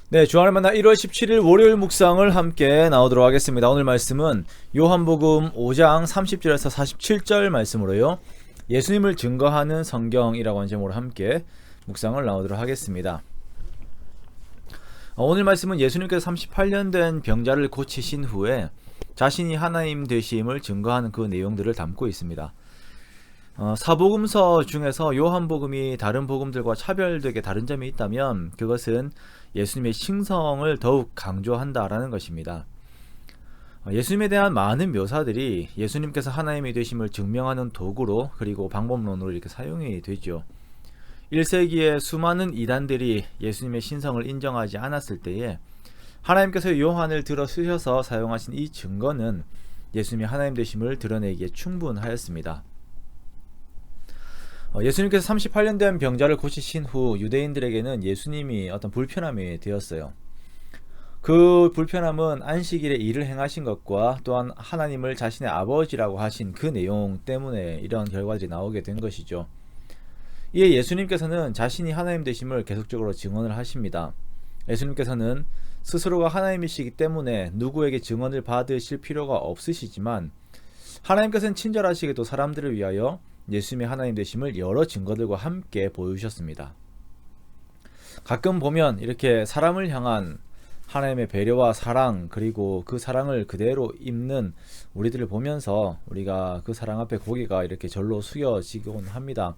네, 주안을 만나 1월 17일 월요일 묵상을 함께 나오도록 하겠습니다. 오늘 말씀은 요한복음 5장 30절에서 47절 말씀으로요. 예수님을 증거하는 성경이라고 하는 제목으로 함께 묵상을 나오도록 하겠습니다. 오늘 말씀은 예수님께서 38년 된 병자를 고치신 후에 자신이 하나님 되심을 증거하는 그 내용들을 담고 있습니다. 사복음서 중에서 요한복음이 다른 복음들과 차별되게 다른 점이 있다면 그것은 예수님의 칭성을 더욱 강조한다라는 것입니다. 예수님에 대한 많은 묘사들이 예수님께서 하나님이 되심을 증명하는 도구로 그리고 방법론으로 이렇게 사용이 되죠. 1세기에 수많은 이단들이 예수님의 신성을 인정하지 않았을 때에 하나님께서 요한을 들어 쓰셔서 사용하신 이 증거는 예수님이 하나님 되심을 드러내기에 충분하였습니다. 예수님께서 38년 된 병자를 고치신 후 유대인들에게는 예수님이 어떤 불편함이 되었어요. 그 불편함은 안식일에 일을 행하신 것과 또한 하나님을 자신의 아버지라고 하신 그 내용 때문에 이런 결과들이 나오게 된 것이죠. 이에 예수님께서는 자신이 하나님 되심을 계속적으로 증언을 하십니다. 예수님께서는 스스로가 하나님이시기 때문에 누구에게 증언을 받으실 필요가 없으시지만 하나님께서는 친절하시게도 사람들을 위하여 예수님의 하나님 되심을 여러 증거들과 함께 보여주셨습니다. 가끔 보면 이렇게 사람을 향한 하나님의 배려와 사랑 그리고 그 사랑을 그대로 입는 우리들을 보면서 우리가 그 사랑 앞에 고개가 이렇게 절로 숙여지곤 합니다.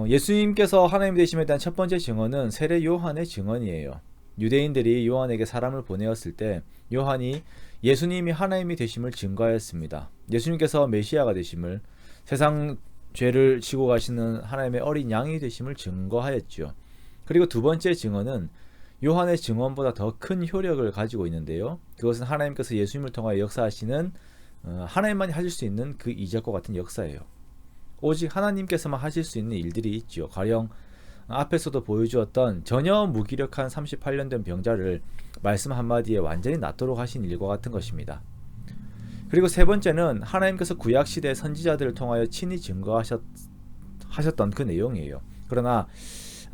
예수님께서 하나님 되심에 대한 첫 번째 증언은 세례 요한의 증언이에요. 유대인들이 요한에게 사람을 보내었을 때 요한이 예수님이 하나님이 되심을 증거하였습니다. 예수님께서 메시아가 되심을, 세상 죄를 지고 가시는 하나님의 어린 양이 되심을 증거하였죠. 그리고 두 번째 증언은 요한의 증언보다 더 큰 효력을 가지고 있는데요. 그것은 하나님께서 예수님을 통하여 역사하시는 하나님만이 하실 수 있는 그 이적과 같은 역사예요. 오직 하나님께서만 하실 수 있는 일들이 있죠. 가령 앞에서도 보여주었던 전혀 무기력한 38년 된 병자를 말씀 한마디에 완전히 낫도록 하신 일과 같은 것입니다. 그리고 세 번째는 하나님께서 구약시대 선지자들을 통하여 친히 증거하셨던 그 내용이에요. 그러나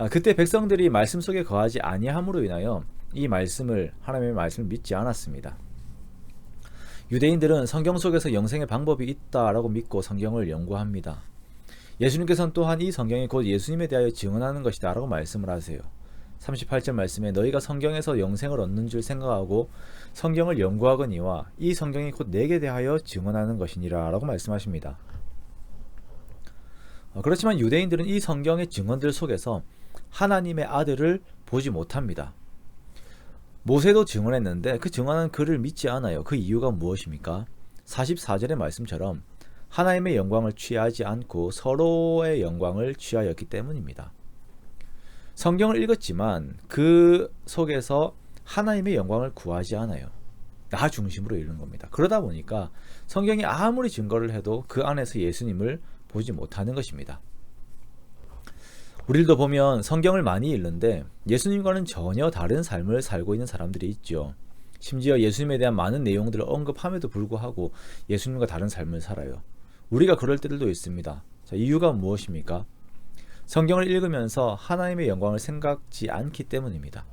그때 백성들이 말씀 속에 거하지 아니함으로 인하여 이 말씀을, 하나님의 말씀을 믿지 않았습니다. 유대인들은 성경 속에서 영생의 방법이 있다라고 믿고 성경을 연구합니다. 예수님께서는 또한 이 성경이 곧 예수님에 대하여 증언하는 것이다 라고 말씀을 하세요. 38절 말씀에 너희가 성경에서 영생을 얻는 줄 생각하고 성경을 연구하거니와 이 성경이 곧 내게 대하여 증언하는 것이니라 라고 말씀하십니다. 그렇지만 유대인들은 이 성경의 증언들 속에서 하나님의 아들을 보지 못합니다. 모세도 증언했는데 그 증언한 그를 믿지 않아요. 그 이유가 무엇입니까? 44절의 말씀처럼 하나님의 영광을 취하지 않고 서로의 영광을 취하였기 때문입니다. 성경을 읽었지만 그 속에서 하나님의 영광을 구하지 않아요. 나 중심으로 읽는 겁니다. 그러다 보니까 성경이 아무리 증거를 해도 그 안에서 예수님을 보지 못하는 것입니다. 우리도 보면 성경을 많이 읽는데 예수님과는 전혀 다른 삶을 살고 있는 사람들이 있죠. 심지어 예수님에 대한 많은 내용들을 언급함에도 불구하고 예수님과 다른 삶을 살아요. 우리가 그럴 때들도 있습니다. 자, 이유가 무엇입니까? 성경을 읽으면서 하나님의 영광을 생각지 않기 때문입니다.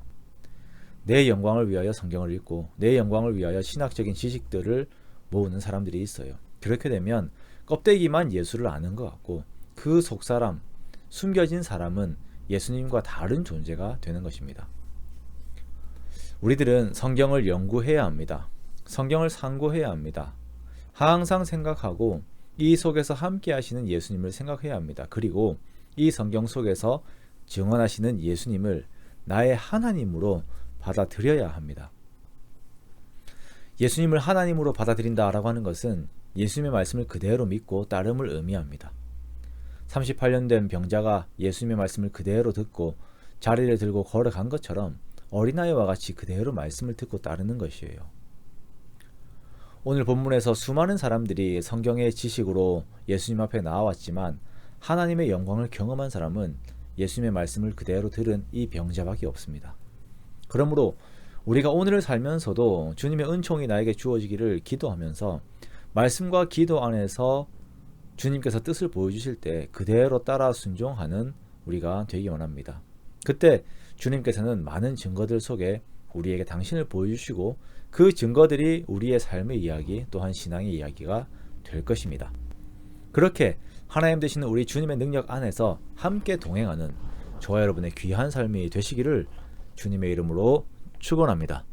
내 영광을 위하여 성경을 읽고 내 영광을 위하여 신학적인 지식들을 모으는 사람들이 있어요. 그렇게 되면 껍데기만 예수를 아는 것 같고 그 속사람, 숨겨진 사람은 예수님과 다른 존재가 되는 것입니다. 우리들은 성경을 연구해야 합니다. 성경을 상고해야 합니다. 항상 생각하고 이 속에서 함께 하시는 예수님을 생각해야 합니다. 그리고 이 성경 속에서 증언하시는 예수님을 나의 하나님으로 받아들여야 합니다. 예수님을 하나님으로 받아들인다라고 하는 것은 예수님의 말씀을 그대로 믿고 따름을 의미합니다. 38년 된 병자가 예수님의 말씀을 그대로 듣고 자리를 들고 걸어간 것처럼 어린아이와 같이 그대로 말씀을 듣고 따르는 것이에요. 오늘 본문에서 수많은 사람들이 성경의 지식으로 예수님 앞에 나와왔지만 하나님의 영광을 경험한 사람은 예수님의 말씀을 그대로 들은 이 병자밖에 없습니다. 그러므로 우리가 오늘을 살면서도 주님의 은총이 나에게 주어지기를 기도하면서 말씀과 기도 안에서 주님께서 뜻을 보여주실 때 그대로 따라 순종하는 우리가 되기 원합니다. 그때 주님께서는 많은 증거들 속에 우리에게 당신을 보여주시고 그 증거들이 우리의 삶의 이야기 또한 신앙의 이야기가 될 것입니다. 그렇게 하나님 되시는 우리 주님의 능력 안에서 함께 동행하는 저와 여러분의 귀한 삶이 되시기를 주님의 이름으로 축원합니다.